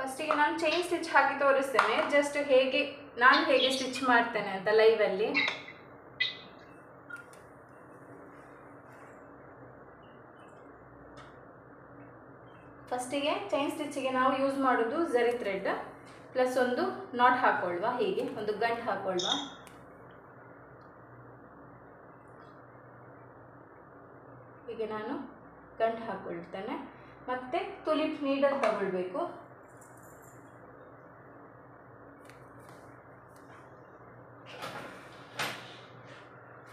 ಫಸ್ಟಿಗೆ ನಾನು chain stitch ಹಾಕಿ ತೋರಿಸ್ತೇನೆ, ಜಸ್ಟ್ ನಾನು ಹೇಗೆ ಸ್ಟಿಚ್ ಮಾಡ್ತೇನೆ ಅಂತ ಲೈವಲ್ಲಿ. ಫಸ್ಟಿಗೆ ಚೈನ್ ಸ್ಟಿಚ್ಚಿಗೆ ನಾವು ಯೂಸ್ ಮಾಡೋದು ಝರಿ ಥ್ರೆಡ್ ಪ್ಲಸ್ ಒಂದು ನಾಟ್ ಹಾಕೊಳ್ಳುವ, ಹೀಗೆ ಒಂದು ಗಂಟು ಹಾಕೊಳ್ಳುವ. ಹೀಗೆ ನಾನು ಗಂಟು ಹಾಕ್ಕೊಳ್ತೇನೆ. ಮತ್ತು ತುಲಿಪ್ ನೀಡಲ್ ತಗೊಳ್ಬೇಕು.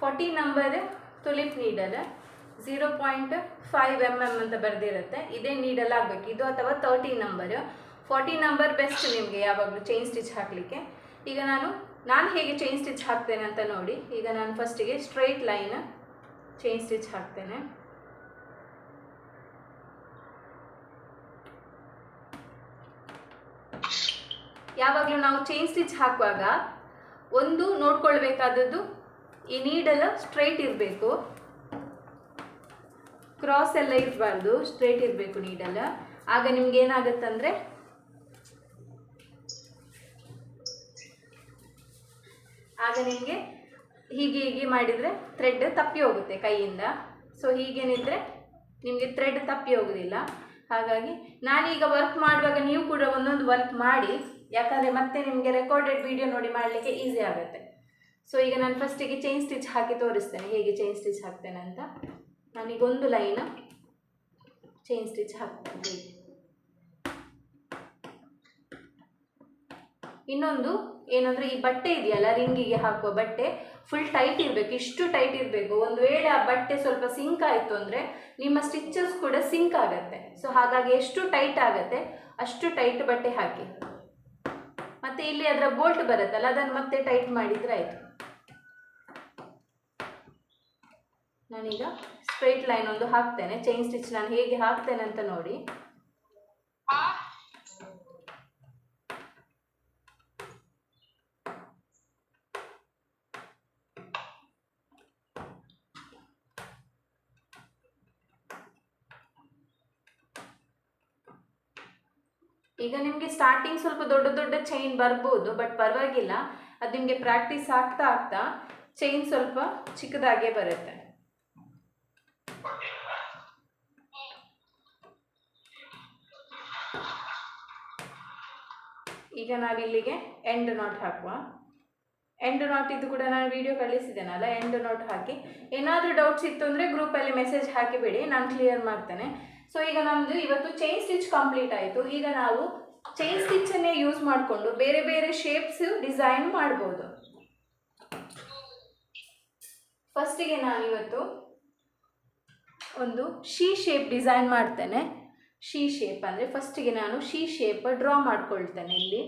Forty number tulip needle 0.5 mm ಅಂತ ಬರೆದಿರುತ್ತೆ. ಇದೇ ನೀಡಲ್ ಆಗಬೇಕು ಇದು, ಅಥವಾ 30 ನಂಬರ್. 40 ನಂಬರ್ ಬೆಸ್ಟ್ ನಿಮಗೆ ಯಾವಾಗಲೂ ಚೈನ್ ಸ್ಟಿಚ್ ಹಾಕಲಿಕ್ಕೆ. ಈಗ ನಾನು ಹೇಗೆ ಚೈನ್ ಸ್ಟಿಚ್ ಹಾಕ್ತೇನೆ ಅಂತ ನೋಡಿ. ಈಗ ನಾನು ಫಸ್ಟಿಗೆ ಸ್ಟ್ರೈಟ್ ಲೈನ್ ಚೈನ್ ಸ್ಟಿಚ್ ಹಾಕ್ತೇನೆ. ಯಾವಾಗಲೂ ನಾವು ಚೈನ್ ಸ್ಟಿಚ್ ಹಾಕುವಾಗ ಒಂದು ನೋಡ್ಕೊಳ್ಬೇಕಾದದ್ದು, ಈ ನೀಡಲ್ ಸ್ಟ್ರೈಟ್ ಇರಬೇಕು, ಕ್ರಾಸ್ ಎಲ್ಲ ಇರಬಾರ್ದು, ಸ್ಟ್ರೈಟ್ ಇರಬೇಕು ನೀಡಲ್. ಆಗ ನಿಮ್ಗೆ ಏನಾಗುತ್ತಂದರೆ ನಿಮಗೆ ಹೀಗೆ ಮಾಡಿದರೆ ಥ್ರೆಡ್ ತಪ್ಪಿ ಹೋಗುತ್ತೆ ಕೈಯಿಂದ. ಸೊ ಹೀಗೇನಿದ್ರೆ ನಿಮಗೆ ಥ್ರೆಡ್ ತಪ್ಪಿ ಹೋಗೋದಿಲ್ಲ. ಹಾಗಾಗಿ ನಾನೀಗ ವರ್ಕ್ ಮಾಡುವಾಗ ನೀವು ಕೂಡ ಒಂದೊಂದು ವರ್ಕ್ ಮಾಡಿ, ಯಾಕಂದರೆ ಮತ್ತೆ ನಿಮಗೆ ರೆಕಾರ್ಡೆಡ್ ವಿಡಿಯೋ ನೋಡಿ ಮಾಡಲಿಕ್ಕೆ ಈಸಿ ಆಗುತ್ತೆ. ಸೊ ಈಗ ನಾನು ಫಸ್ಟಿಗೆ ಚೈನ್ ಸ್ಟಿಚ್ ಹಾಕಿ ತೋರಿಸ್ತೇನೆ ಹೇಗೆ ಚೈನ್ ಸ್ಟಿಚ್ ಹಾಕ್ತೇನೆ ಅಂತ. ನಾನೀಗ ಒಂದು ಲೈನ್ ಚೈನ್ ಸ್ಟಿಚ್ ಹಾಕ್ತೇನೆ. ಇನ್ನೊಂದು ಏನಂದರೆ, ಈ ಬಟ್ಟೆ ಇದೆಯಲ್ಲ, ರಿಂಗಿಗೆ ಹಾಕುವ ಬಟ್ಟೆ ಫುಲ್ ಟೈಟ್ ಇರಬೇಕು, ಇಷ್ಟು ಟೈಟ್ ಇರಬೇಕು. ಒಂದು ವೇಳೆ ಆ ಬಟ್ಟೆ ಸ್ವಲ್ಪ ಸಿಂಕ್ ಆಯಿತು ಅಂದರೆ ನಿಮ್ಮ ಸ್ಟಿಚಸ್ ಕೂಡ ಸಿಂಕ್ ಆಗುತ್ತೆ. ಸೊ ಹಾಗಾಗಿ ಎಷ್ಟು ಟೈಟ್ ಆಗುತ್ತೆ ಅಷ್ಟು ಟೈಟ್ ಬಟ್ಟೆ ಹಾಕಿ. ಮತ್ತು ಇಲ್ಲಿ ಅದರ ಬೋಲ್ಟ್ ಬರುತ್ತಲ್ಲ, ಅದನ್ನು ಮತ್ತೆ ಟೈಟ್ ಮಾಡಿದರೆ ಆಯಿತು. ನಾನೀಗ ಸ್ಟ್ರೈಟ್ ಲೈನ್ ಒಂದು ಹಾಕ್ತೇನೆ. ಚೈನ್ ಸ್ಟಿಚ್ ನಾನು ಹೇಗೆ ಹಾಕ್ತೇನೆ ಅಂತ ನೋಡಿ. ಈಗ ನಿಮಗೆ ಸ್ಟಾರ್ಟಿಂಗ್ ಸ್ವಲ್ಪ ದೊಡ್ಡ ದೊಡ್ಡ ಚೈನ್ ಬರ್ಬೋದು, ಬಟ್ ಪರವಾಗಿಲ್ಲ. ಅದು ನಿಮಗೆ ಪ್ರಾಕ್ಟೀಸ್ ಆಗ್ತಾ ಆಗ್ತಾ ಚೈನ್ ಸ್ವಲ್ಪ ಚಿಕ್ಕದಾಗೇ ಬರುತ್ತೆ. ಈಗ ನಾವಿಲ್ಲಿಗೆ ಎಂಡ್ ನಾಟ್ ಹಾಕುವ. ಎಂಡ್ ನಾಟ್ ಇದು ಕೂಡ ನಾನು ವಿಡಿಯೋ ಕಳಿಸಿದ್ದೇನಲ್ಲ, ಎಂಡ್ ನಾಟ್ ಹಾಕಿ. ಏನಾದರೂ ಡೌಟ್ಸ್ ಇತ್ತು ಅಂದರೆ ಗ್ರೂಪಲ್ಲಿ ಮೆಸೇಜ್ ಹಾಕಿಬಿಡಿ, ನಾನು ಕ್ಲಿಯರ್ ಮಾಡ್ತೇನೆ. ಸೊ ಈಗ ನಮ್ಮದು ಇವತ್ತು ಚೈನ್ ಸ್ಟಿಚ್ ಕಂಪ್ಲೀಟ್ ಆಯಿತು. ಈಗ ನಾವು ಚೈನ್ ಸ್ಟಿಚ್ಚನ್ನೇ ಯೂಸ್ ಮಾಡಿಕೊಂಡು ಬೇರೆ ಬೇರೆ ಶೇಪ್ಸ್ ಡಿಸೈನ್ ಮಾಡ್ಬೋದು. ಫಸ್ಟಿಗೆ ನಾನಿವತ್ತು ಒಂದು ಶೀ ಶೇಪ್ ಡಿಸೈನ್ ಮಾಡ್ತೇನೆ. ಶೀ ಶೇಪ್ ಅಂದರೆ ಫಸ್ಟಿಗೆ ನಾನು ಶೀ ಶೇಪ್ ಡ್ರಾ ಮಾಡ್ಕೊಳ್ತೇನೆ. ಇಲ್ಲಿ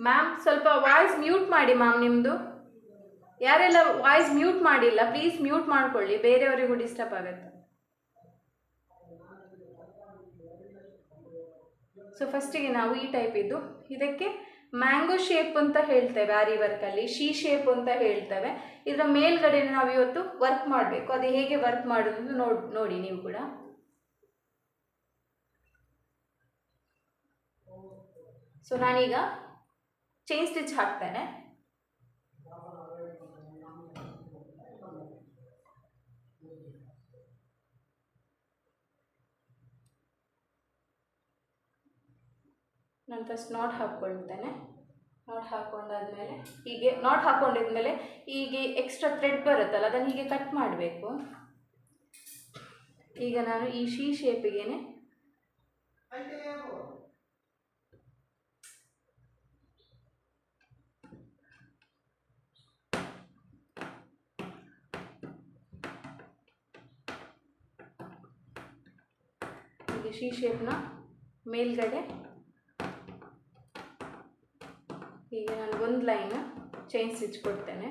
ಮ್ಯಾಮ್ ಸ್ವಲ್ಪ ವಾಯ್ಸ್ ಮ್ಯೂಟ್ ಮಾಡಿ ಮ್ಯಾಮ್. ನಿಮ್ಮದು ಯಾರೆಲ್ಲ ವಾಯ್ಸ್ ಮ್ಯೂಟ್ ಮಾಡಿಲ್ಲ ಪ್ಲೀಸ್ ಮ್ಯೂಟ್ ಮಾಡ್ಕೊಳ್ಳಿ, ಬೇರೆಯವರಿಗೂ ಡಿಸ್ಟರ್ಬ್ ಆಗುತ್ತೆ. ಸೊ ಫಸ್ಟಿಗೆ ನಾವು ಈ ಟೈಪ್ ಇದ್ದು, ಇದಕ್ಕೆ ಮ್ಯಾಂಗೋ ಶೇಪ್ ಅಂತ ಹೇಳ್ತೇವೆ ಆರಿ ವರ್ಕಲ್ಲಿ, ಶೀ ಶೇಪ್ ಅಂತ ಹೇಳ್ತೇವೆ. ಇದರ ಮೇಲ್ಗಡೆ ನಾವು ಇವತ್ತು ವರ್ಕ್ ಮಾಡಬೇಕು. ಅದು ಹೇಗೆ ವರ್ಕ್ ಮಾಡೋದು ನೋಡಿ ನೀವು ಕೂಡ. ಸೊ ನಾನೀಗ ಚೈನ್ ಸ್ಟಿಚ್ ಹಾಕ್ತೇನೆ. ನಾನು ಫಸ್ಟ್ ನಾಟ್ ಹಾಕ್ಕೊಳ್ತೇನೆ. ನಾಟ್ ಹಾಕ್ಕೊಂಡಾದ್ಮೇಲೆ ಹೀಗೆ ನಾಟ್ ಹಾಕ್ಕೊಂಡಿದ್ಮೇಲೆ ಹೀಗೆ ಎಕ್ಸ್ಟ್ರಾ ಥ್ರೆಡ್ ಬರುತ್ತಲ್ಲ, ಅದನ್ನು ಹೀಗೆ ಕಟ್ ಮಾಡಬೇಕು. ಈಗ ನಾನು ಈ ಶೀ ಶೇಪಿಗೇನೆ ಶೀ ಶೇಪ್ನ ಮೇಲ್ಗಡೆ ಹೀಗೆ ನಾನು ಒಂದು ಲೈನ್ ಚೈನ್ ಸ್ಟಿಚ್ ಕೊಡ್ತೇನೆ.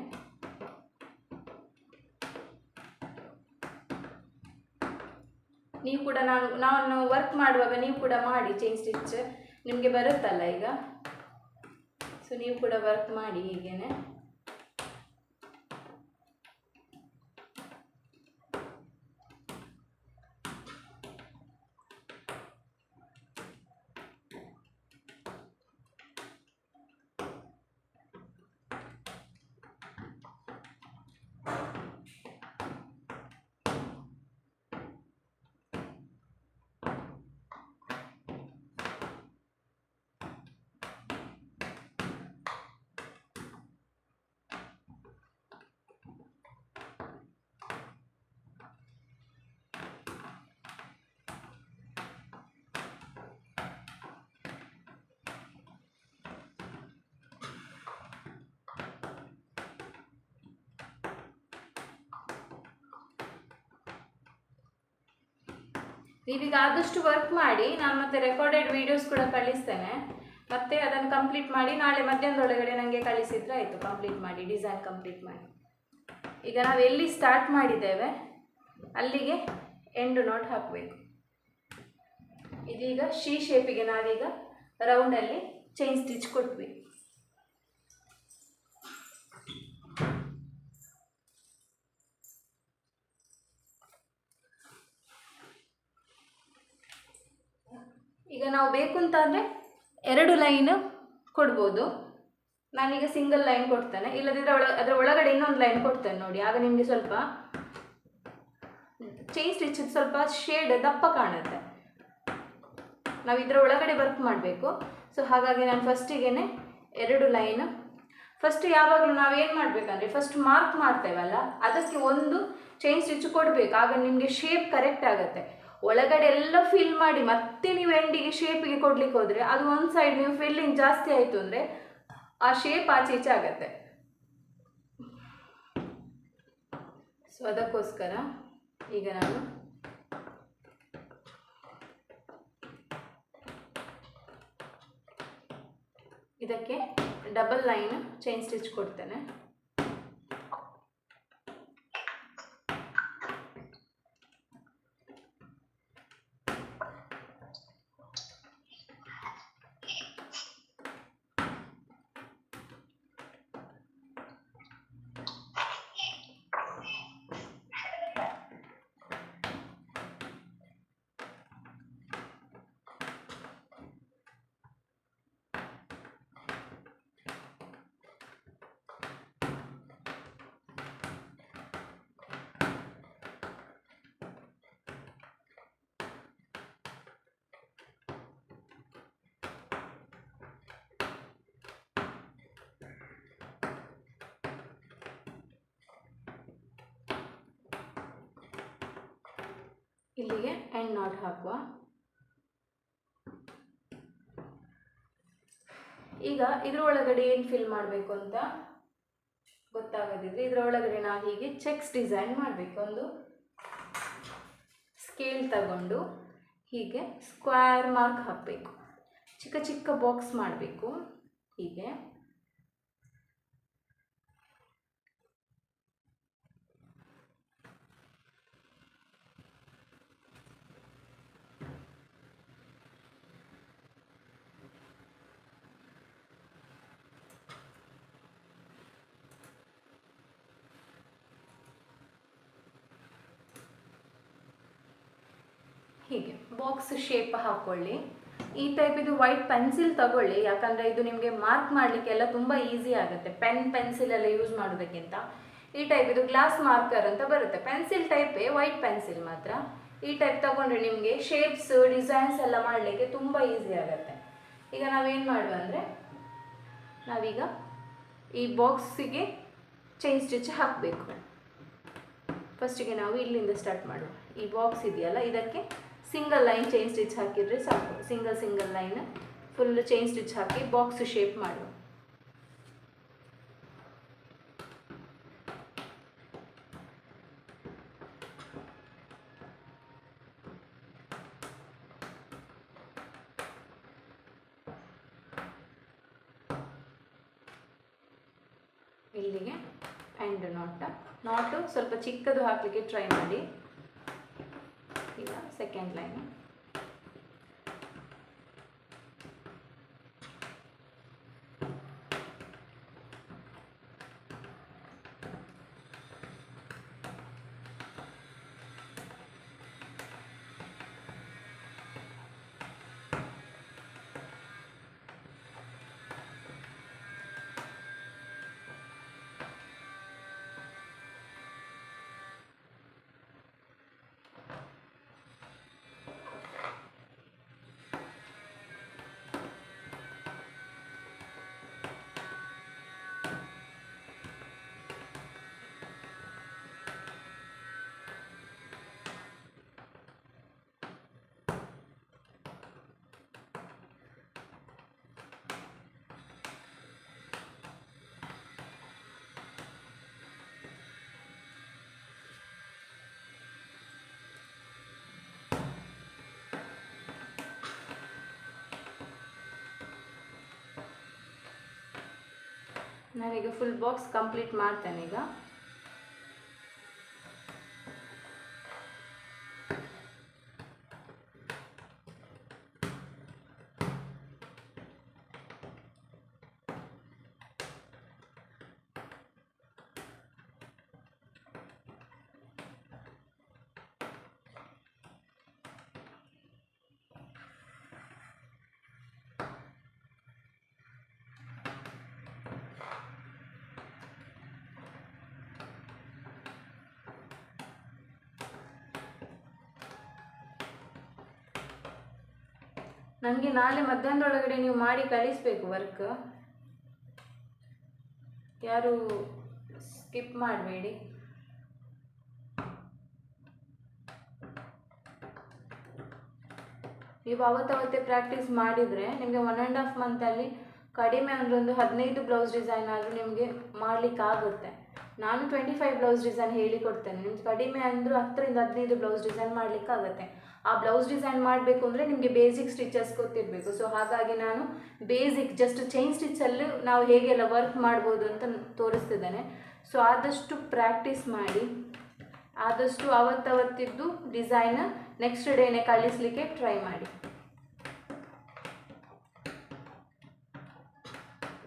ನೀವು ಕೂಡ ನಾನು ವರ್ಕ್ ಮಾಡುವಾಗ ನೀವು ಕೂಡ ಮಾಡಿ ಚೈನ್ ಸ್ಟಿಚ್, ನಿಮಗೆ ಬರುತ್ತಲ್ಲ ಈಗ. ಸೊ ನೀವು ಕೂಡ ವರ್ಕ್ ಮಾಡಿ ಹೀಗೇನೆ. ನೀವೀಗ ಆದಷ್ಟು ವರ್ಕ್ ಮಾಡಿ, ನಾನು ಮತ್ತೆ ರೆಕಾರ್ಡೆಡ್ ವೀಡಿಯೋಸ್ ಕೂಡ ಕಳಿಸ್ತೇನೆ. ಮತ್ತೆ ಅದನ್ನು ಕಂಪ್ಲೀಟ್ ಮಾಡಿ ನಾಳೆ ಮಧ್ಯಾಹ್ನದೊಳಗಡೆ ನನಗೆ ಕಳಿಸಿದ್ರೆ ಆಯಿತು, ಕಂಪ್ಲೀಟ್ ಮಾಡಿ, ಡಿಸೈನ್ ಕಂಪ್ಲೀಟ್ ಮಾಡಿ. ಈಗ ನಾವು ಎಲ್ಲಿ ಸ್ಟಾರ್ಟ್ ಮಾಡಿದ್ದೇವೆ ಅಲ್ಲಿಗೆ ಎಂಡ್ ನಾಟ್ ಹಾಕಬೇಕು. ಇದೀಗ ಶೀ ಶೇಪಿಗೆ ನಾವೀಗ ರೌಂಡಲ್ಲಿ ಚೈನ್ ಸ್ಟಿಚ್ ಕೊಟ್ವಿ. ಈಗ ನಾವು ಬೇಕು ಅಂತಂದರೆ 2 ಲೈನ್ ಕೊಡ್ಬೋದು. ನಾನೀಗ ಸಿಂಗಲ್ ಲೈನ್ ಕೊಡ್ತೇನೆ, ಇಲ್ಲದಿದ್ದರೆ ಅದರ ಒಳಗಡೆ ಇನ್ನೊಂದು ಲೈನ್ ಕೊಡ್ತೇನೆ ನೋಡಿ. ಆಗ ನಿಮಗೆ ಸ್ವಲ್ಪ ಚೈನ್ ಸ್ಟಿಚ್ ಸ್ವಲ್ಪ ಶೇಡ್ ದಪ್ಪ ಕಾಣುತ್ತೆ. ನಾವು ಇದರ ಒಳಗಡೆ ವರ್ಕ್ ಮಾಡಬೇಕು. ಸೊ ಹಾಗಾಗಿ ನಾನು ಫಸ್ಟಿಗೆ 2 ಲೈನ್. ಫಸ್ಟ್ ಯಾವಾಗಲೂ ನಾವೇನು ಮಾಡಬೇಕಂದ್ರೆ ಫಸ್ಟ್ ಮಾರ್ಕ್ ಮಾಡ್ತೇವಲ್ಲ, ಅದಕ್ಕೆ ಒಂದು ಚೈನ್ ಸ್ಟಿಚ್ ಕೊಡಬೇಕು. ಆಗ ನಿಮಗೆ ಶೇಪ್ ಕರೆಕ್ಟ್ ಆಗುತ್ತೆ. ಒಳಗಡೆ ಎಲ್ಲ ಫಿಲ್ ಮಾಡಿ ಮತ್ತೆ ನೀವು ಎಂಡಿಗೆ ಶೇಪಿಗೆ ಕೊಡ್ಲಿಕ್ಕೆ ಹೋದರೆ ಅದು ಒಂದು ಸೈಡ್ ನೀವು ಫಿಲ್ಲಿಂಗ್ ಜಾಸ್ತಿ ಆಯಿತು ಅಂದರೆ ಆ ಶೇಪ್ ಆಚೆ ಈಚೆ ಆಗುತ್ತೆ. ಸೊ ಅದಕ್ಕೋಸ್ಕರ ಈಗ ನಾನು ಇದಕ್ಕೆ ಡಬಲ್ ಲೈನ್ ಚೈನ್ ಸ್ಟಿಚ್ ಕೊಡ್ತೇನೆ. ಇಲ್ಲಿಗೆ ಎಂಡ್ ನಾಟ್ ಹಾಕುವ. ಈಗ ಇದ್ರ ಒಳಗಡೆ ಏನು ಫಿಲ್ ಮಾಡಬೇಕು ಅಂತ ಗೊತ್ತಾಗದಿದ್ರೆ ಇದರ ಒಳಗಡೆ ನಾವು ಹೀಗೆ ಚೆಕ್ಸ್ ಡಿಸೈನ್ ಮಾಡಬೇಕು. ಒಂದು ಸ್ಕೇಲ್ ತಗೊಂಡು ಹೀಗೆ ಸ್ಕ್ವೇರ್ ಮಾರ್ಕ್ ಹಾಕಬೇಕು. ಚಿಕ್ಕ ಚಿಕ್ಕ ಬಾಕ್ಸ್ ಮಾಡಬೇಕು ಹೀಗೆ. ಹೀಗೆ ಬಾಕ್ಸ್ ಶೇಪ್ ಹಾಕ್ಕೊಳ್ಳಿ. ಈ ಟೈಪ್ ಇದು ವೈಟ್ ಪೆನ್ಸಿಲ್ ತಗೊಳ್ಳಿ, ಯಾಕಂದರೆ ಇದು ನಿಮಗೆ ಮಾರ್ಕ್ ಮಾಡಲಿಕ್ಕೆಲ್ಲ ತುಂಬ ಈಸಿ ಆಗುತ್ತೆ. ಪೆನ್ಸಿಲ್ ಎಲ್ಲ ಯೂಸ್ ಮಾಡೋದಕ್ಕಿಂತ ಈ ಟೈಪ್ ಇದು ಗ್ಲಾಸ್ ಮಾರ್ಕರ್ ಅಂತ ಬರುತ್ತೆ, ಪೆನ್ಸಿಲ್ ಟೈಪೇ, ವೈಟ್ ಪೆನ್ಸಿಲ್ ಮಾತ್ರ. ಈ ಟೈಪ್ ತಗೊಂಡ್ರೆ ನಿಮಗೆ ಶೇಪ್ಸ್ ಡಿಸೈನ್ಸ್ ಎಲ್ಲ ಮಾಡಲಿಕ್ಕೆ ತುಂಬ ಈಸಿ ಆಗುತ್ತೆ. ಈಗ ನಾವೇನು ಮಾಡುವ ಅಂದರೆ ನಾವೀಗ ಈ ಬಾಕ್ಸಿಗೆ ಚೈನ್ ಸ್ಟಿಚ್ ಹಾಕಬೇಕು. ಫಸ್ಟಿಗೆ ನಾವು ಇಲ್ಲಿಂದ ಸ್ಟಾರ್ಟ್ ಮಾಡುವ. ಈ ಬಾಕ್ಸ್ ಇದೆಯಲ್ಲ, ಇದಕ್ಕೆ ಸಿಂಗಲ್ ಲೈನ್ ಚೈನ್ ಸ್ಟಿಚ್ ಹಾಕಿದರೆ ಸಾಕು. Single line full chain stitch ಹಾಕಿ ಬಾಕ್ಸ್ ಶೇಪ್ ಮಾಡುವ. ಇಲ್ಲಿಗೆ ಎಂಡ್ ನಾಟು ಸ್ವಲ್ಪ ಚಿಕ್ಕದು ಹಾಕಲಿಕ್ಕೆ ಟ್ರೈ ಮಾಡಿ. ಈಗ ಸೆಕೆಂಡ್ ಲೈನ್ ನಾನೀಗ ಫುಲ್ ಬಾಕ್ಸ್ ಕಂಪ್ಲೀಟ್ ಮಾಡ್ತೇನೆ ಈಗ. ನನಗೆ ನಾಳೆ ಮಧ್ಯಾಹ್ನದೊಳಗಡೆ ನೀವು ಮಾಡಿ ಕಳಿಸ್ಬೇಕು ವರ್ಕ್. ಯಾರು ಸ್ಕಿಪ್ ಮಾಡಬೇಡಿ. ನೀವು ಅವತ್ತವತ್ತೇ ಪ್ರಾಕ್ಟೀಸ್ ಮಾಡಿದರೆ ನಿಮಗೆ 1.5 ಮಂತಲ್ಲಿ ಕಡಿಮೆ ಅಂದರೆ ಒಂದು 15 ಬ್ಲೌಸ್ ಡಿಸೈನ್ ಆದರೂ ನಿಮಗೆ ಮಾಡಲಿಕ್ಕಾಗುತ್ತೆ. ನಾನು 25 ಬ್ಲೌಸ್ ಡಿಸೈನ್ ಹೇಳಿಕೊಡ್ತೇನೆ. ನಿಮ್ಗೆ ಕಡಿಮೆ ಅಂದರೂ 10ರಿಂದ 15 ಬ್ಲೌಸ್ ಡಿಸೈನ್ ಮಾಡಲಿಕ್ಕಾಗುತ್ತೆ. ಆ ಬ್ಲೌಸ್ ಡಿಸೈನ್ ಮಾಡಬೇಕು ಅಂದರೆ ನಿಮಗೆ ಬೇಸಿಕ್ ಸ್ಟಿಚಸ್ ಗೊತ್ತಿರಬೇಕು. ಸೊ ಹಾಗಾಗಿ ನಾನು ಬೇಸಿಕ್ ಜಸ್ಟ್ ಚೈನ್ ಸ್ಟಿಚ್ಚಲ್ಲಿ ನಾವು ಹೇಗೆಲ್ಲ ವರ್ಕ್ ಮಾಡ್ಬೋದು ಅಂತ ತೋರಿಸ್ತಿದ್ದೇನೆ. ಸೊ ಆದಷ್ಟು ಪ್ರಾಕ್ಟೀಸ್ ಮಾಡಿ, ಆದಷ್ಟು ಅವತ್ತವತ್ತಿದ್ದು ಡಿಸೈನ್ ನೆಕ್ಸ್ಟ್ ಡೇನೇ ಕಳಿಸ್ಲಿಕ್ಕೆ ಟ್ರೈ ಮಾಡಿ.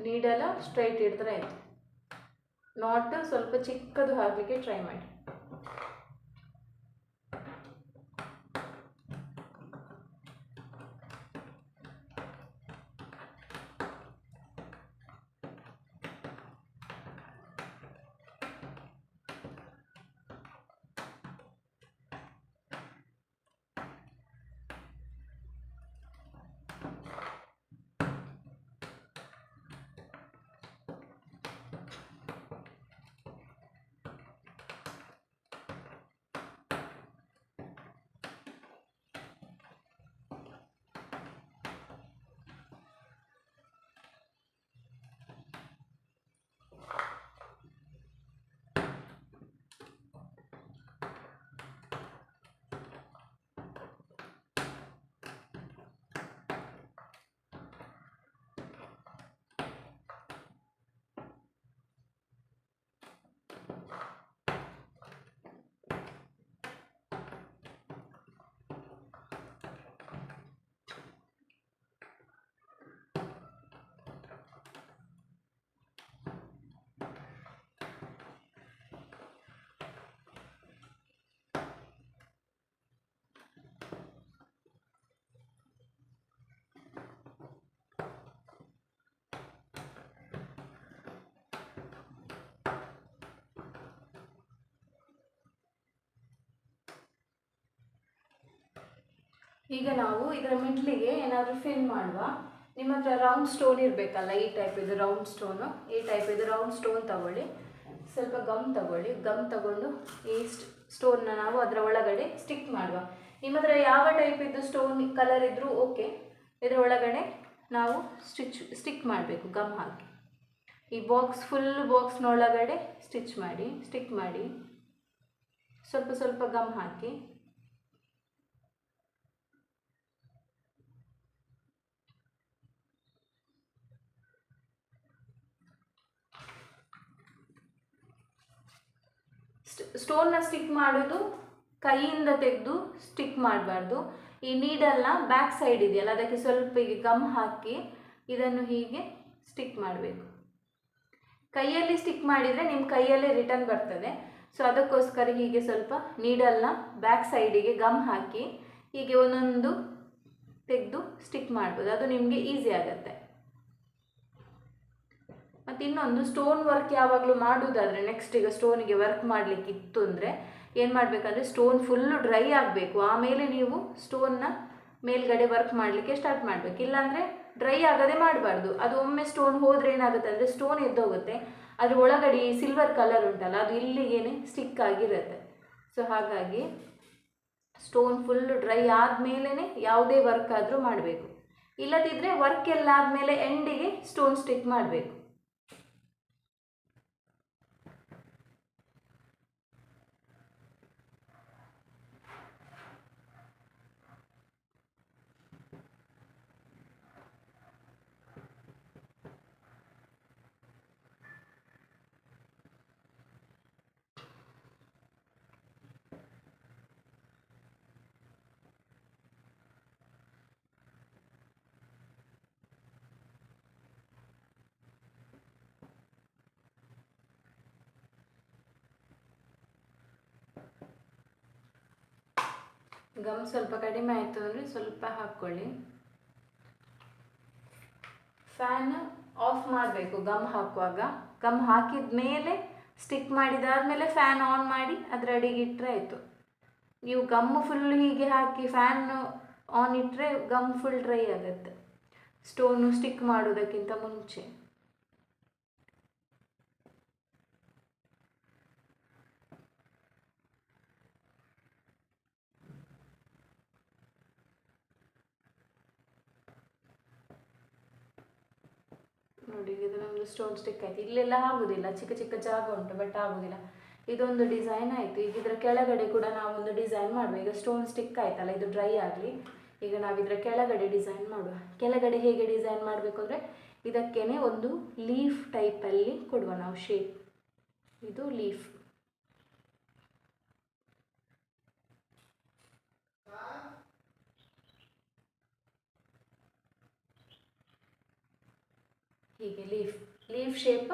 ನೀಡೆಲ್ಲ ಸ್ಟ್ರೈಟ್ ಹಿಡಿದ್ರೆ ಆಯಿತು. ನಾಟ್ ಸ್ವಲ್ಪ ಚಿಕ್ಕದು ಹಾಕಲಿಕ್ಕೆ ಟ್ರೈ ಮಾಡಿ. ಈಗ ನಾವು ಇದರ ಮಿಡ್ಲಿಗೆ ಏನಾದರೂ ಫಿಲ್ ಮಾಡುವ. ನಿಮ್ಮ ಹತ್ರ ರೌಂಡ್ ಸ್ಟೋನ್ ಇರಬೇಕಲ್ಲ, ಈ ಟೈಪ್ ಇದು ರೌಂಡ್ ಸ್ಟೋನು, ಈ ಟೈಪ್ ಇದು ರೌಂಡ್ ಸ್ಟೋನ್ ತಗೊಳ್ಳಿ. ಸ್ವಲ್ಪ ಗಮ್ ತಗೊಳ್ಳಿ. ಗಮ್ ತಗೊಂಡು ಈ ಸ್ಟೋನ್ನ ನಾವು ಅದರ ಒಳಗಡೆ ಸ್ಟಿಕ್ ಮಾಡುವ. ನಿಮ್ಮ ಹತ್ರ ಯಾವ ಟೈಪ್ ಇದ್ದು ಸ್ಟೋನ್ ಕಲರ್ ಇದ್ದರೂ ಓಕೆ. ಇದರ ಒಳಗಡೆ ನಾವು ಸ್ಟಿಕ್ ಮಾಡಬೇಕು ಗಮ್ ಹಾಕಿ. ಈ ಬಾಕ್ಸ್ ಫುಲ್ ಬಾಕ್ಸ್ನೊಳಗಡೆ ಸ್ಟಿಕ್ ಮಾಡಿ ಸ್ವಲ್ಪ ಸ್ವಲ್ಪ ಗಮ್ ಹಾಕಿ. ಸ್ಟೋನ್ನ ಸ್ಟಿಕ್ ಮಾಡೋದು ಕೈಯಿಂದ ತೆಗೆದು ಸ್ಟಿಕ್ ಮಾಡಬಾರ್ದು. ಈ ನೀಡಲ್ನ ಬ್ಯಾಕ್ ಸೈಡ್ ಇದೆಯಲ್ಲ ಅದಕ್ಕೆ ಸ್ವಲ್ಪ ಈಗ ಗಮ್ ಹಾಕಿ ಇದನ್ನು ಹೀಗೆ ಸ್ಟಿಕ್ ಮಾಡಬೇಕು. ಕೈಯಲ್ಲಿ ಸ್ಟಿಕ್ ಮಾಡಿದರೆ ನಿಮ್ಮ ಕೈಯಲ್ಲೇ ರಿಟರ್ನ್ ಬರ್ತದೆ. ಸೊ ಅದಕ್ಕೋಸ್ಕರ ಹೀಗೆ ಸ್ವಲ್ಪ ನೀಡಲ್ನ ಬ್ಯಾಕ್ ಸೈಡಿಗೆ ಗಮ್ ಹಾಕಿ ಹೀಗೆ ಒಂದೊಂದು ತೆಗೆದು ಸ್ಟಿಕ್ ಮಾಡ್ಬೋದು. ಅದು ನಿಮಗೆ ಈಸಿ ಆಗುತ್ತೆ. ಮತ್ತು ಇನ್ನೊಂದು, ಸ್ಟೋನ್ ವರ್ಕ್ ಯಾವಾಗಲೂ ಮಾಡುವುದಾದರೆ ನೆಕ್ಸ್ಟ್ ಈಗ ಸ್ಟೋನಿಗೆ ವರ್ಕ್ ಮಾಡಲಿಕ್ಕೆ ಇತ್ತು ಅಂದರೆ ಏನು ಮಾಡಬೇಕಂದ್ರೆ ಸ್ಟೋನ್ ಫುಲ್ಲು ಡ್ರೈ ಆಗಬೇಕು. ಆಮೇಲೆ ನೀವು ಸ್ಟೋನ್ನ ಮೇಲ್ಗಡೆ ವರ್ಕ್ ಮಾಡಲಿಕ್ಕೆ ಸ್ಟಾರ್ಟ್ ಮಾಡಬೇಕು. ಇಲ್ಲಾಂದರೆ ಡ್ರೈ ಆಗದೆ ಮಾಡಬಾರ್ದು. ಅದು ಒಮ್ಮೆ ಸ್ಟೋನ್ ಹೋದರೆ ಏನಾಗುತ್ತೆ ಅಂದರೆ ಸ್ಟೋನ್ ಎದ್ದೋಗುತ್ತೆ. ಅದ್ರ ಒಳಗಡೆ ಸಿಲ್ವರ್ ಕಲರ್ ಉಂಟಲ್ಲ ಅದು ಇಲ್ಲಿಗೇನೆ ಸ್ಟಿಕ್ ಆಗಿರುತ್ತೆ. ಸೊ ಹಾಗಾಗಿ ಸ್ಟೋನ್ ಫುಲ್ಲು ಡ್ರೈ ಆದಮೇಲೆ ಯಾವುದೇ ವರ್ಕ್ ಆದರೂ ಮಾಡಬೇಕು. ಇಲ್ಲದಿದ್ದರೆ ವರ್ಕ್ ಎಲ್ಲ ಆದಮೇಲೆ ಎಂಡಿಗೆ ಸ್ಟೋನ್ ಸ್ಟಿಕ್ ಮಾಡಬೇಕು. ಗಮ್ ಸ್ವಲ್ಪ ಕಡಿಮೆ ಆಯಿತು ಅಂದರೆ ಸ್ವಲ್ಪ ಹಾಕ್ಕೊಳ್ಳಿ. ಫ್ಯಾನ್ ಆಫ್ ಮಾಡಬೇಕು ಗಮ್ ಹಾಕುವಾಗ. ಗಮ್ ಹಾಕಿದ ಮೇಲೆ ಸ್ಟಿಕ್ ಮಾಡಿದಾದ್ಮೇಲೆ ಫ್ಯಾನ್ ಆನ್ ಮಾಡಿ ಅದರ ಅಡಿಗೆ ಇಟ್ಟರೆ ಆಯಿತು. ನೀವು ಗಮ್ ಫುಲ್ ಹೀಗೆ ಹಾಕಿ ಫ್ಯಾನ್ ಆನ್ ಇಟ್ಟರೆ ಗಮ್ ಫುಲ್ ಡ್ರೈ ಆಗುತ್ತೆ ಸ್ಟೋನು ಸ್ಟಿಕ್ ಮಾಡೋದಕ್ಕಿಂತ ಮುಂಚೆ. ನೋಡಿ ಇದು ನಮ್ಮದು ಸ್ಟೋನ್ ಸ್ಟಿಕ್ ಆಯಿತು. ಇಲ್ಲೆಲ್ಲ ಆಗೋದಿಲ್ಲ, ಚಿಕ್ಕ ಚಿಕ್ಕ ಜಾಗ ಉಂಟು ಬಟ್ ಆಗೋದಿಲ್ಲ. ಇದೊಂದು ಡಿಸೈನ್ ಆಯಿತು. ಈಗ ಇದರ ಕೆಳಗಡೆ ಕೂಡ ನಾವೊಂದು ಡಿಸೈನ್ ಮಾಡುವ. ಈಗ ಸ್ಟೋನ್ ಸ್ಟಿಕ್ ಆಯ್ತಲ್ಲ, ಇದು ಡ್ರೈ ಆಗಲಿ. ಈಗ ನಾವಿದರ ಕೆಳಗಡೆ ಡಿಸೈನ್ ಮಾಡುವ. ಕೆಳಗಡೆ ಹೇಗೆ ಡಿಸೈನ್ ಮಾಡಬೇಕು ಅಂದರೆ ಇದಕ್ಕೇನೆ ಒಂದು ಲೀಫ್ ಟೈಪಲ್ಲಿ ಕೊಡುವ ನಾವು ಶೇಪ್. ಇದು ಲೀಫ್. ಹೀಗೆ ಲೀಫ್ ಶೇಪ್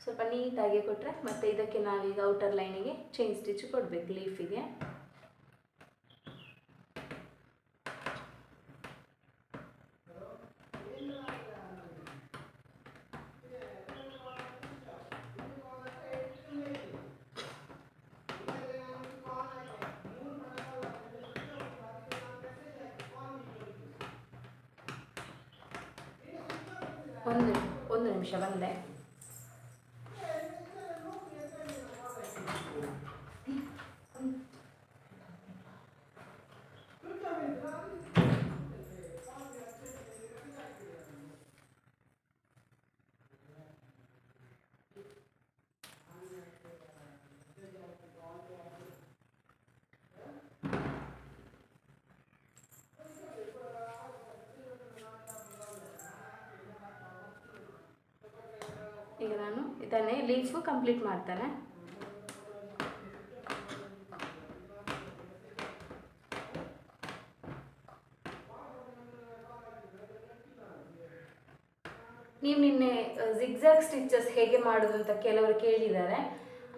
ಸ್ವಲ್ಪ ನೀಟಾಗಿ ಕೊಟ್ಟರೆ ಮತ್ತು ಇದಕ್ಕೆ ನಾವೀಗ ಔಟರ್ ಲೈನಿಗೆ ಚೈನ್ ಸ್ಟಿಚ್ ಕೊಡಬೇಕು ಲೀಫಿಗೆ. ಒಂದು ನಿಮಿಷ ಬಂದೆ. ಈಗ ನಾನು ಇದನ್ನೇ ಲೀಫು ಕಂಪ್ಲೀಟ್ ಮಾಡ್ತೇನೆ. ನೀವು ನಿನ್ನೆ ಜಿಗ್ಜಾಗ್ ಸ್ಟಿಚಸ್ ಹೇಗೆ ಮಾಡೋದು ಅಂತ ಕೆಲವರು ಕೇಳಿದ್ದಾರೆ.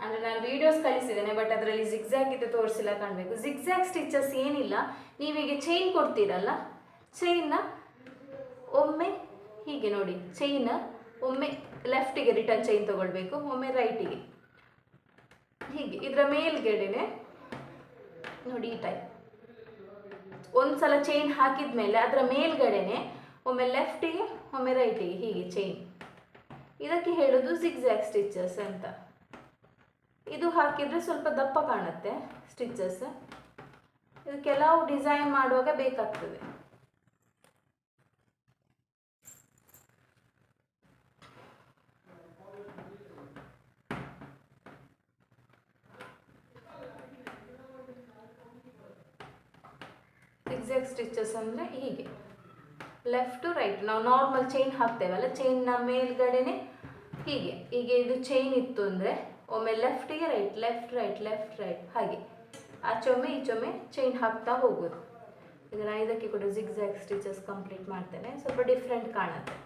ಅಂದರೆ ನಾನು ವೀಡಿಯೋಸ್ ಕಳಿಸಿದ್ದೇನೆ ಬಟ್ ಅದರಲ್ಲಿ ಜಿಗ್ಜಾಗ್ ಇದು ತೋರಿಸಿಲ್ಲ, ಕಾಣಬೇಕು. ಜಿಗ್ಜಾಗ್ ಸ್ಟಿಚಸ್ ಏನಿಲ್ಲ, ನೀವೀಗ ಚೈನ್ ಕೊಡ್ತೀರಲ್ಲ, ಚೈನ್ನ ಒಮ್ಮೆ ಹೀಗೆ ನೋಡಿ, ಚೈನ್ ಒಮ್ಮೆ ಲೆಫ್ಟಿಗೆ ರಿಟರ್ನ್ ಚೈನ್ ತೊಗೊಳ್ಬೇಕು, ಒಮ್ಮೆ ರೈಟಿಗೆ, ಹೀಗೆ ಇದರ ಮೇಲ್ಗಡೆನೆ ನೋಡಿ ಈ ಟೈಪ್. ಒಂದು ಸಲ ಚೈನ್ ಹಾಕಿದ ಮೇಲೆ ಅದರ ಮೇಲ್ಗಡೆನೆ ಒಮ್ಮೆ ಲೆಫ್ಟಿಗೆ ಒಮ್ಮೆ ರೈಟಿಗೆ ಹೀಗೆ ಚೈನ್. ಇದಕ್ಕೆ ಹೇಳೋದು ಜಿಗ್ಜಾಗ್ ಸ್ಟಿಚಸ್ ಅಂತ. ಇದು ಹಾಕಿದರೆ ಸ್ವಲ್ಪ ದಪ್ಪ ಕಾಣುತ್ತೆ ಸ್ಟಿಚಸ್. ಇದು ಕೆಲವು ಡಿಸೈನ್ ಮಾಡುವಾಗ ಬೇಕಾಗ್ತದೆ. ಜಿಗ್ಜಾಗ್ ಸ್ಟಿಚಸ್ ಅಂದರೆ ಹೀಗೆ ಲೆಫ್ಟ್ ಟು ರೈಟ್. ನಾವು ನಾರ್ಮಲ್ ಚೈನ್ ಹಾಕ್ತೇವಲ್ಲ, ಚೈನ್ನ ಮೇಲ್ಗಡೆನೆ ಹೀಗೆ ಹೀಗೆ ಇದು ಚೈನ್ ಇತ್ತು ಅಂದರೆ ಒಮ್ಮೆ ಲೆಫ್ಟಿಗೆ right, left right, left right, ಹಾಗೆ ಆಚೊಮ್ಮೆ ಈಚೊಮ್ಮೆ ಚೈನ್ ಹಾಕ್ತಾ ಹೋಗೋದು. ಈಗ ನಾನು ಇದಕ್ಕೆ ಕೂಡ ಜಿಗ್ಜಾಗ್ ಸ್ಟಿಚಸ್ ಕಂಪ್ಲೀಟ್ ಮಾಡ್ತೇನೆ. ಸ್ವಲ್ಪ ಡಿಫ್ರೆಂಟ್ ಕಾಣುತ್ತೆ.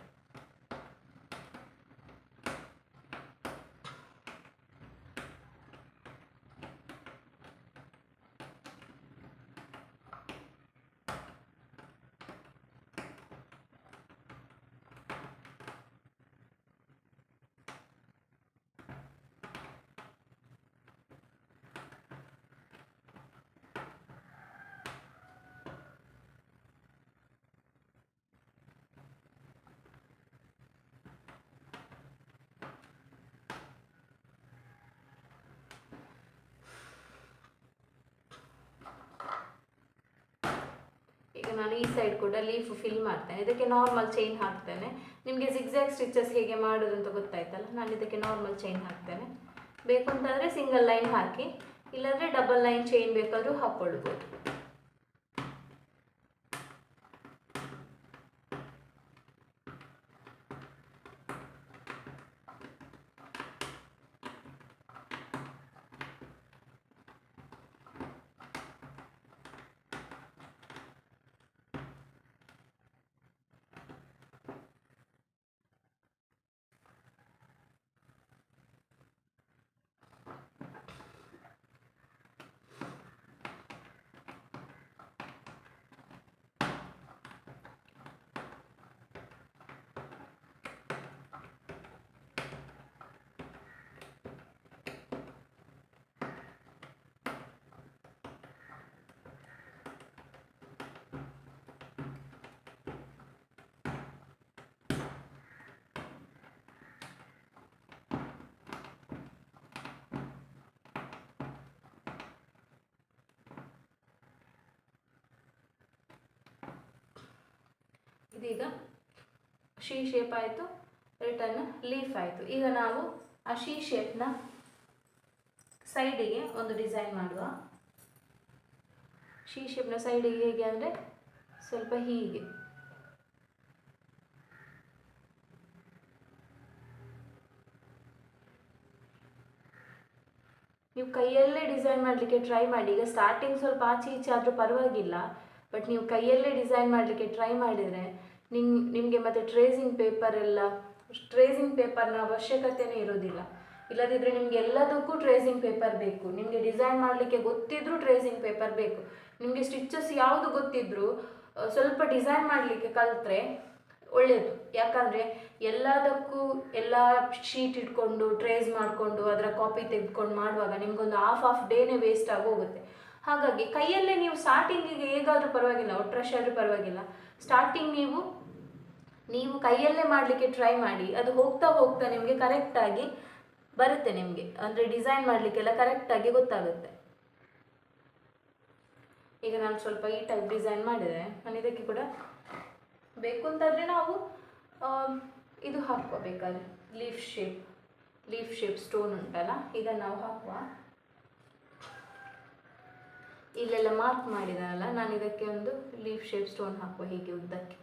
ಈಗ ನಾನು ಈ ಸೈಡ್ ಕೂಡ ಲೀಫ್ ಫಿಲ್ ಮಾಡ್ತೇನೆ. ಇದಕ್ಕೆ ನಾರ್ಮಲ್ ಚೈನ್ ಹಾಕ್ತೇನೆ. ನಿಮಗೆ ಜಿಗ್ಜಾಗ್ ಸ್ಟಿಚಸ್ ಹೇಗೆ ಮಾಡೋದು ಅಂತ ಗೊತ್ತಾಯ್ತಲ್ಲ, ನಾನು ಇದಕ್ಕೆ ನಾರ್ಮಲ್ ಚೈನ್ ಹಾಕ್ತೇನೆ. ಬೇಕು ಅಂತಂದರೆ ಸಿಂಗಲ್ ಲೈನ್ ಹಾಕಿ, ಇಲ್ಲಾಂದರೆ ಡಬಲ್ ಲೈನ್ ಚೈನ್ ಬೇಕಾದರೂ ಹಾಕ್ಕೊಳ್ಬೋದು. ಇದೀಗ ಶೀ ಶೇಪ್ ಆಯಿತು, ರಿಟರ್ನ್ ಲೀಫ್ ಆಯಿತು. ಈಗ ನಾವು ಆ ಶೀ ಶೇಪ್ನ ಸೈಡಿಗೆ ಒಂದು ಡಿಸೈನ್ ಮಾಡುವ. ಶೀ ಶೇಪ್ನ ಸೈಡಿಗೆ ಹೇಗೆ ಅಂದರೆ ಸ್ವಲ್ಪ ಹೀಗೆ. ನೀವು ಕೈಯಲ್ಲೇ ಡಿಸೈನ್ ಮಾಡಲಿಕ್ಕೆ ಟ್ರೈ ಮಾಡಿ. ಈಗ ಸ್ಟಾರ್ಟಿಂಗ್ ಸ್ವಲ್ಪ ಆಚೆ ಈಚೆ ಆದರೂ ಪರವಾಗಿಲ್ಲ, ಬಟ್ ನೀವು ಕೈಯಲ್ಲೇ ಡಿಸೈನ್ ಮಾಡಲಿಕ್ಕೆ ಟ್ರೈ ಮಾಡಿದರೆ ನಿಮಗೆ ಮತ್ತು ಟ್ರೇಸಿಂಗ್ ಪೇಪರ್ನ ಅವಶ್ಯಕತೆಯೇ ಇರೋದಿಲ್ಲ. ಇಲ್ಲದಿದ್ದರೆ ನಿಮಗೆ ಎಲ್ಲದಕ್ಕೂ ಟ್ರೇಸಿಂಗ್ ಪೇಪರ್ ಬೇಕು. ನಿಮಗೆ ಡಿಸೈನ್ ಮಾಡಲಿಕ್ಕೆ ಗೊತ್ತಿದ್ರೂ ಟ್ರೇಸಿಂಗ್ ಪೇಪರ್ ಬೇಕು. ನಿಮಗೆ ಸ್ಟಿಚಸ್ ಯಾವುದು ಗೊತ್ತಿದ್ರೂ ಸ್ವಲ್ಪ ಡಿಸೈನ್ ಮಾಡಲಿಕ್ಕೆ ಕಲಿತ್ರೆ ಒಳ್ಳೆಯದು. ಯಾಕಂದರೆ ಎಲ್ಲದಕ್ಕೂ ಎಲ್ಲ ಶೀಟ್ ಇಟ್ಕೊಂಡು ಟ್ರೇಸ್ ಮಾಡಿಕೊಂಡು ಅದರ ಕಾಪಿ ತೆಗೆದುಕೊಂಡು ಮಾಡುವಾಗ ನಿಮಗೊಂದು ಹಾಫ್ ಡೇನೇ ವೇಸ್ಟ್ ಆಗಿ ಹೋಗುತ್ತೆ. ಹಾಗಾಗಿ ಕೈಯಲ್ಲೇ ನೀವು ಸ್ಟಾರ್ಟಿಂಗಿಗೆ ಹೇಗಾದರೂ ಪರವಾಗಿಲ್ಲ, ಒಟ್ರಶ್ ಆದರೂ ಪರವಾಗಿಲ್ಲ, ಸ್ಟಾರ್ಟಿಂಗ್ ನೀವು ಕೈಯಲ್ಲೇ ಮಾಡಲಿಕ್ಕೆ ಟ್ರೈ ಮಾಡಿ. ಅದು ಹೋಗ್ತಾ ಹೋಗ್ತಾ ನಿಮಗೆ ಕರೆಕ್ಟಾಗಿ ಬರುತ್ತೆ. ನಿಮಗೆ ಅಂದರೆ ಡಿಸೈನ್ ಮಾಡಲಿಕ್ಕೆಲ್ಲ ಕರೆಕ್ಟಾಗಿ ಗೊತ್ತಾಗುತ್ತೆ. ಈಗ ನಾನು ಸ್ವಲ್ಪ ಈ ಟೈಪ್ ಡಿಸೈನ್ ಮಾಡಿದೆ. ನಾನು ಇದಕ್ಕೆ ಕೂಡ ಬೇಕು ಅಂತಾದರೆ ನಾವು ಇದು ಹಾಕ್ಕೋಬೇಕಾದ್ರೆ ಲೀಫ್ ಶೇಪ್ ಸ್ಟೋನ್ ಉಂಟಲ್ಲ, ಇದನ್ನು ನಾವು ಹಾಕುವ. ಇಲ್ಲೆಲ್ಲ ಮಾರ್ಕ್ ಮಾಡಿದಾನಲ್ಲ, ನಾನು ಇದಕ್ಕೆ ಒಂದು ಲೀಫ್ ಶೇಪ್ ಸ್ಟೋನ್ ಹಾಕುವ ಹೀಗೆ ಉದ್ದಕ್ಕೆ.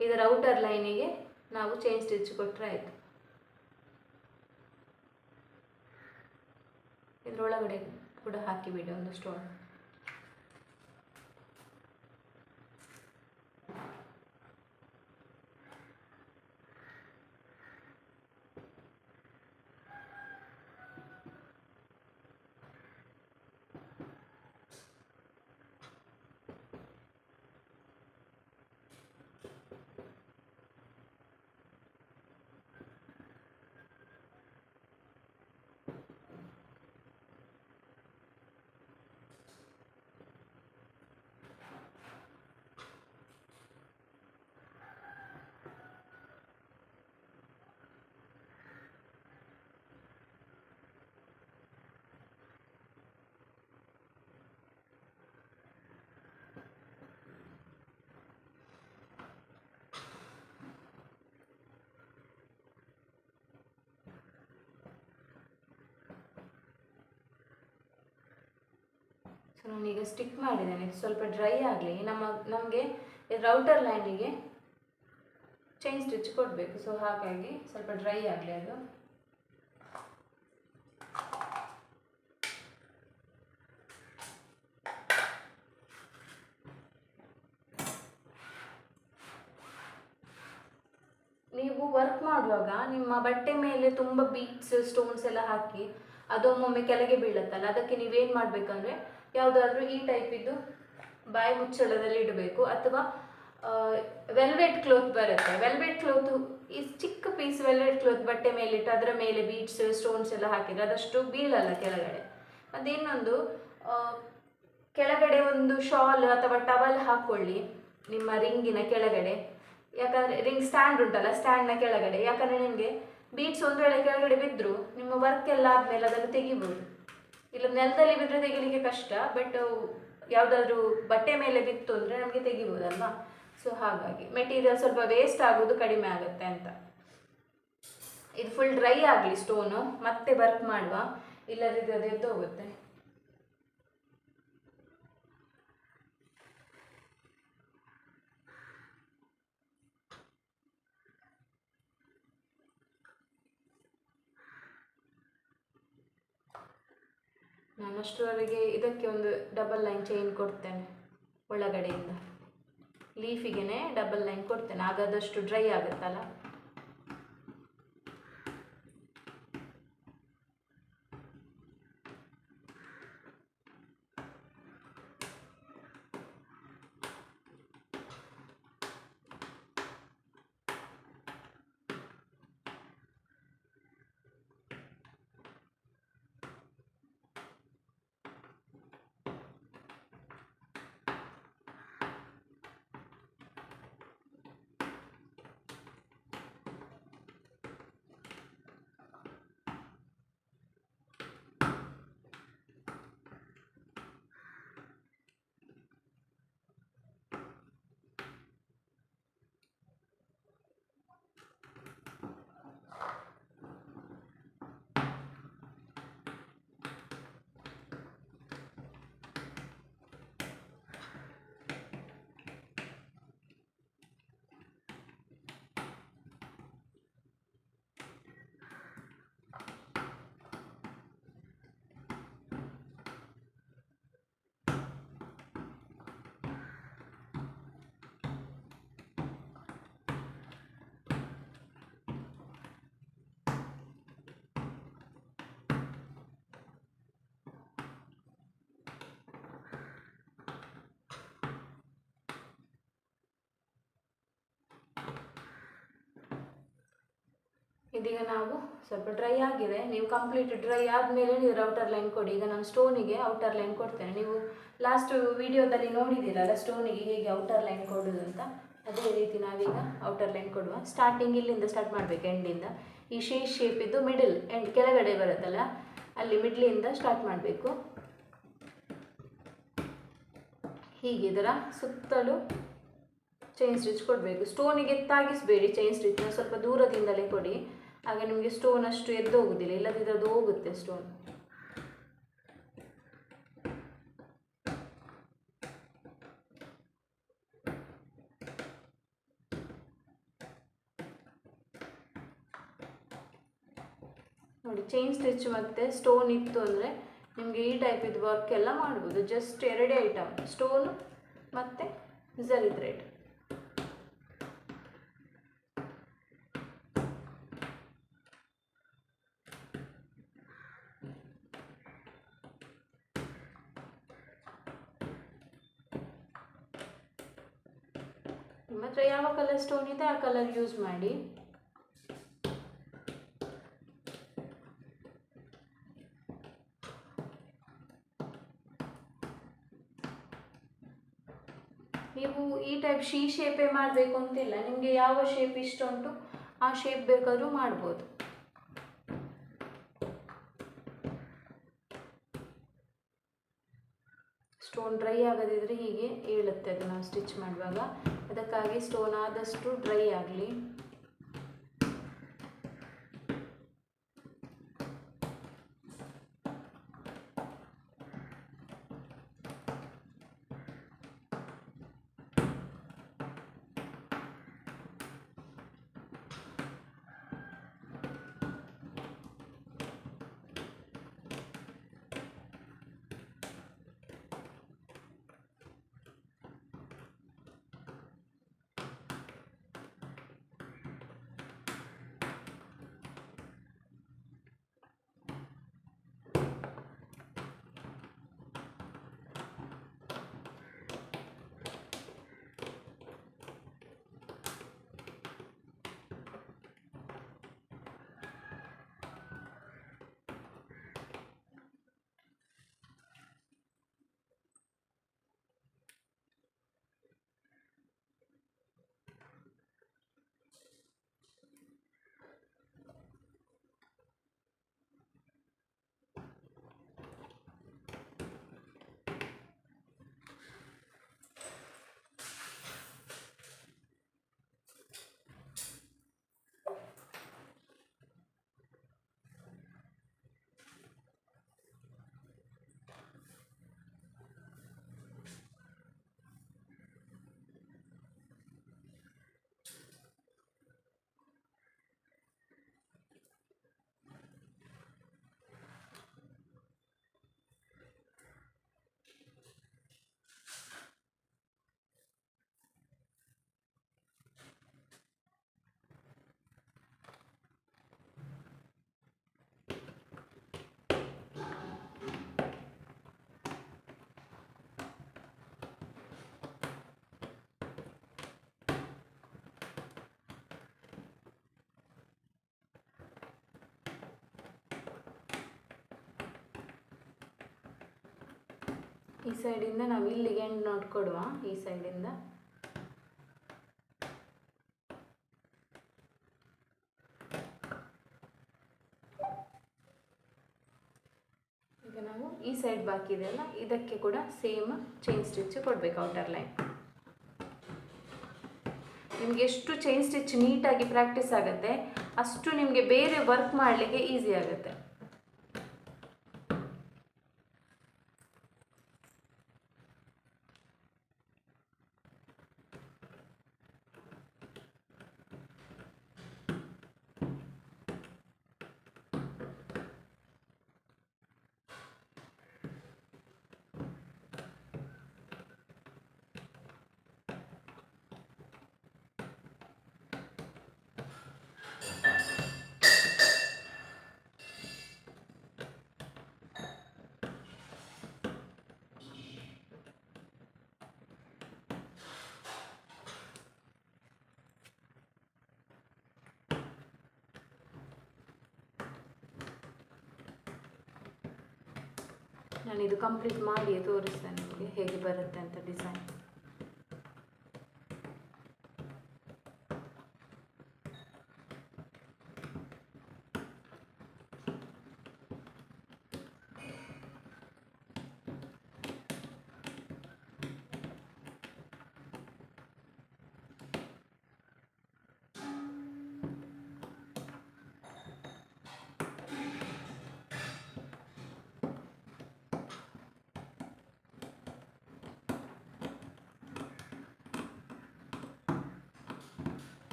ಇದರ ಔಟರ್ ಲೈನಿಗೆ ನಾವು ಚೈನ್ ಸ್ಟಿಚ್ ಕೊಟ್ಟರೆ ಆಯಿತು. ಇದರೊಳಗಡೆ ಕೂಡ ಹಾಕಿಬಿಡಿ ಒಂದು ಸ್ಟೋನ್. ಸೊ ನಾನೀಗ ಸ್ಟಿಕ್ ಮಾಡಿದ್ದೇನೆ. ಇದು ಸ್ವಲ್ಪ ಡ್ರೈ ಆಗಲಿ. ನಮಗೆ ಔಟರ್ ಲೈನಿಗೆ ಚೈನ್ ಸ್ಟಿಚ್ ಕೊಡಬೇಕು. ಸೊ ಹಾಗಾಗಿ ಸ್ವಲ್ಪ ಡ್ರೈ ಆಗಲಿ ಅದು. ನೀವು ವರ್ಕ್ ಮಾಡುವಾಗ ನಿಮ್ಮ ಬಟ್ಟೆ ಮೇಲೆ ತುಂಬ ಬೀಡ್ಸ್ ಸ್ಟೋನ್ಸ್ ಎಲ್ಲ ಹಾಕಿ ಅದೊಮ್ಮೊಮ್ಮೆ ಕೆಳಗೆ ಬೀಳುತ್ತಲ್ಲ, ಅದಕ್ಕೆ ನೀವೇನು ಮಾಡಬೇಕಂದ್ರೆ ಯಾವುದಾದ್ರೂ ಈ ಟೈಪ್ ಇದ್ದು ಬಾಯಿ ಮುಚ್ಚಳದಲ್ಲಿ ಇಡಬೇಕು. ಅಥವಾ ವೆಲ್ವೆಟ್ ಕ್ಲೋತ್ ಬರುತ್ತೆ, ವೆಲ್ವೆಟ್ ಕ್ಲೋತ್ ಈ ಚಿಕ್ಕ ಪೀಸ್ ವೆಲ್ವೆಟ್ ಕ್ಲೋತ್ ಬಟ್ಟೆ ಮೇಲೆ ಇಟ್ಟು ಅದರ ಮೇಲೆ ಬೀಡ್ಸ್ ಸ್ಟೋನ್ಸ್ ಎಲ್ಲ ಹಾಕಿದರೆ ಅದಷ್ಟು ಬೀಳಲ್ಲ ಕೆಳಗಡೆ. ಅದೇನೊಂದು ಕೆಳಗಡೆ ಒಂದು ಶಾಲ್ ಅಥವಾ ಟವಲ್ ಹಾಕ್ಕೊಳ್ಳಿ ನಿಮ್ಮ ರಿಂಗಿನ ಕೆಳಗಡೆ. ಯಾಕಂದರೆ ರಿಂಗ್ ಸ್ಟ್ಯಾಂಡ್ ಉಂಟಲ್ಲ, ಸ್ಟ್ಯಾಂಡ್ನ ಕೆಳಗಡೆ. ಯಾಕಂದರೆ ನಿಮಗೆ ಬೀಡ್ಸ್ ಒಂದು ವೇಳೆ ಕೆಳಗಡೆ ಬಿದ್ದರೂ ನಿಮ್ಮ ವರ್ಕ್ ಎಲ್ಲ ಆದಮೇಲೆ ಅದನ್ನು ತೆಗಿಬೋದು. ಇಲ್ಲ ನೆಲದಲ್ಲಿ ಬಿದ್ದರೆ ತೆಗಿಲಿಕ್ಕೆ ಕಷ್ಟ, ಬಟ್ ಯಾವುದಾದ್ರೂ ಬಟ್ಟೆ ಮೇಲೆ ಬಿತ್ತು ಅಂದರೆ ನಮಗೆ ತೆಗಿಬೋದಲ್ವಾ. ಸೊ ಹಾಗಾಗಿ ಮೆಟೀರಿಯಲ್ ಸ್ವಲ್ಪ ವೇಸ್ಟ್ ಆಗೋದು ಕಡಿಮೆ ಆಗುತ್ತೆ ಅಂತ. ಇದು ಫುಲ್ ಡ್ರೈ ಆಗಲಿ ಸ್ಟೋನು, ಮತ್ತೆ ವರ್ಕ್ ಮಾಡುವ, ಇಲ್ಲದಿದ್ದರೆ ಅದು ಎದ್ದು ಹೋಗುತ್ತೆ. ನಾನು ಅಷ್ಟರವರೆಗೆ ಇದಕ್ಕೆ ಒಂದು ಡಬಲ್ ಲೈನ್ ಚೈನ್ ಕೊಡ್ತೇನೆ ಒಳಗಡೆಯಿಂದ. ಲೀಫಿಗೆ ಡಬಲ್ ಲೈನ್ ಕೊಡ್ತೇನೆ, ಆಗಾದಷ್ಟು ಡ್ರೈ ಆಗುತ್ತಲ್ಲ. ಇದೀಗ ನಾವು ಸ್ವಲ್ಪ ಡ್ರೈ ಆಗಿದೆ. ನೀವು ಕಂಪ್ಲೀಟ್ ಡ್ರೈ ಆದಮೇಲೆ ನೀವು ಔಟರ್ ಲೈನ್ ಕೊಡಿ. ಈಗ ನಾನು ಸ್ಟೋನಿಗೆ ಔಟರ್ ಲೈನ್ ಕೊಡ್ತೇನೆ. ನೀವು ಲಾಸ್ಟ್ ವಿಡಿಯೋದಲ್ಲಿ ನೋಡಿದ್ದೀರಲ್ಲ ಸ್ಟೋನಿಗೆ ಹೇಗೆ ಔಟರ್ ಲೈನ್ ಕೊಡೋದು ಅಂತ. ಅದೇ ರೀತಿ ನಾವೀಗ ಔಟರ್ ಲೈನ್ ಕೊಡುವ. ಸ್ಟಾರ್ಟಿಂಗ್ ಇಲ್ಲಿಂದ ಸ್ಟಾರ್ಟ್ ಮಾಡಬೇಕು, ಎಂಡಿಂದ. ಈ ಶೇಪ್ ಇದ್ದು ಮಿಡಲ್ ಎಂಡ್ ಕೆಳಗಡೆ ಬರುತ್ತಲ್ಲ, ಅಲ್ಲಿ ಮಿಡ್ಲಿಂದ ಸ್ಟಾರ್ಟ್ ಮಾಡಬೇಕು. ಹೀಗೆ ಇದರ ಸುತ್ತಲೂ ಚೈನ್ ಸ್ಟಿಚ್ ಕೊಡಬೇಕು. ಸ್ಟೋನಿಗೆ ತಾಗಿಸಬೇಡಿ ಚೈನ್ ಸ್ಟಿಚ್ನ, ಸ್ವಲ್ಪ ದೂರದಿಂದಲೇ ಕೊಡಿ. ಆಗ ನಿಮಗೆ ಸ್ಟೋನ್ ಅಷ್ಟು ಎದ್ದು ಹೋಗುದಿಲ್ಲ, ಇಲ್ಲದಿದ್ದರೆ ಅದು ಹೋಗುತ್ತೆ ಸ್ಟೋನ್. ನೋಡಿ, ಚೈನ್ ಸ್ಟಿಚ್ ಮತ್ತು ಸ್ಟೋನ್ ಇತ್ತು ಅಂದರೆ ನಿಮಗೆ ಈ ಟೈಪ್ ಇದು ವರ್ಕ್ ಎಲ್ಲ ಮಾಡ್ಬೋದು. ಜಸ್ಟ್ 2 ಐಟಮ್, ಸ್ಟೋನು ಮತ್ತು ಝರಿ ಥ್ರೆಡ್. ನಿಮ್ಮ ಹತ್ರ ಯಾವ ಕಲರ್ ಸ್ಟೋನ್ ಇದೆ ಆ ಕಲರ್ ಯೂಸ್ ಮಾಡಿ. ನೀವು ಈ ಟೈಪ್ ಶೇಪೇ ಮಾಡಬೇಕು ಅಂತಿಲ್ಲ, ನಿಮಗೆ ಯಾವ ಶೇಪ್ ಇಷ್ಟ ಉಂಟು ಆ ಶೇಪ್ ಬೇಕಾದರೂ ಮಾಡ್ಬೋದು. ಸ್ಟೋನ್ ಡ್ರೈ ಆಗದಿದ್ದರೆ ಹೀಗೆ ಏಳುತ್ತೆ ಅದು ನಾವು ಸ್ಟಿಚ್ ಮಾಡುವಾಗ. ಅದಕ್ಕಾಗಿ ಸ್ಟೋನ್ ಆದಷ್ಟು ಡ್ರೈ ಆಗಲಿ. ಈ ಸೈಡಿಂದ ನಾವು ಇಲ್ಲಿಗೆ ಎಂಡ್ ನಾಟ್ ಕೊಡುವ. ಈ ಸೈಡಿಂದ ಈಗ ನಾವು ಈ ಸೈಡ್ ಬಾಕಿ ಇದೆಯಲ್ಲ ಇದಕ್ಕೆ ಕೂಡ ಸೇಮ್ ಚೈನ್ ಸ್ಟಿಚ್ ಕೊಡಬೇಕು ಔಟರ್ ಲೈನ್. ನಿಮಗೆ ಎಷ್ಟು ಚೈನ್ ಸ್ಟಿಚ್ ನೀಟಾಗಿ ಪ್ರಾಕ್ಟೀಸ್ ಆಗುತ್ತೆ ಅಷ್ಟು ನಿಮಗೆ ಬೇರೆ ವರ್ಕ್ ಮಾಡಲಿಕ್ಕೆ ಈಸಿ ಆಗುತ್ತೆ. ನಾನಿದು ಕಂಪ್ಲೀಟ್ ಮಾಡಿ ತೋರಿಸ್ತೇನೆ ನಿಮಗೆ ಹೇಗೆ ಬರುತ್ತೆ ಅಂತ ಡಿಸೈನ್.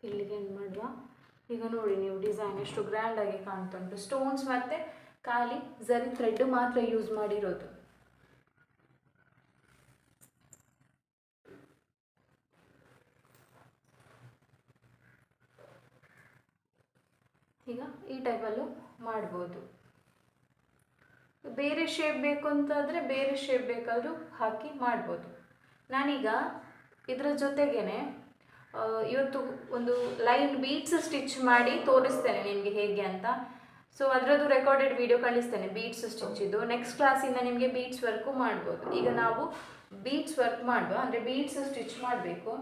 ಇಲ್ಲಿಗೆ ಏನು ಮಾಡುವ, ಈಗ ನೋಡಿ ನೀವು ಡಿಸೈನ್ ಎಷ್ಟು ಗ್ರ್ಯಾಂಡಾಗಿ ಕಾಣ್ತಾ ಉಂಟು. ಸ್ಟೋನ್ಸ್ ಮತ್ತು ಖಾಲಿ ಝರಿ ಥ್ರೆಡ್ ಮಾತ್ರ ಯೂಸ್ ಮಾಡಿರೋದು. ಈಗ ಈ ಟೈಪಲ್ಲೂ ಮಾಡ್ಬೋದು. ಬೇರೆ ಶೇಪ್ ಬೇಕು ಅಂತಾದರೆ ಬೇರೆ ಶೇಪ್ ಬೇಕಾದರೂ ಹಾಕಿ ಮಾಡ್ಬೋದು. ನಾನೀಗ ಇದರ ಜೊತೆಗೇ ಇವತ್ತು ಒಂದು ಲೈನ್ ಬೀಡ್ಸ್ ಸ್ಟಿಚ್ ಮಾಡಿ ತೋರಿಸ್ತೇನೆ ನಿಮಗೆ ಹೇಗೆ ಅಂತ. ಸೊ ಅದರದ್ದು ರೆಕಾರ್ಡೆಡ್ ವಿಡಿಯೋ ಕಳಿಸ್ತೇನೆ ಬೀಡ್ಸ್ ಸ್ಟಿಚ್ಚಿದ್ದು. ನೆಕ್ಸ್ಟ್ ಕ್ಲಾಸಿಂದ ನಿಮಗೆ ಬೀಡ್ಸ್ ವರ್ಕು ಮಾಡ್ಬೋದು. ಈಗ ನಾವು ಬೀಡ್ಸ್ ವರ್ಕ್ ಮಾಡುವ, ಅಂದರೆ ಬೀಡ್ಸ್ ಸ್ಟಿಚ್ ಮಾಡಬೇಕು.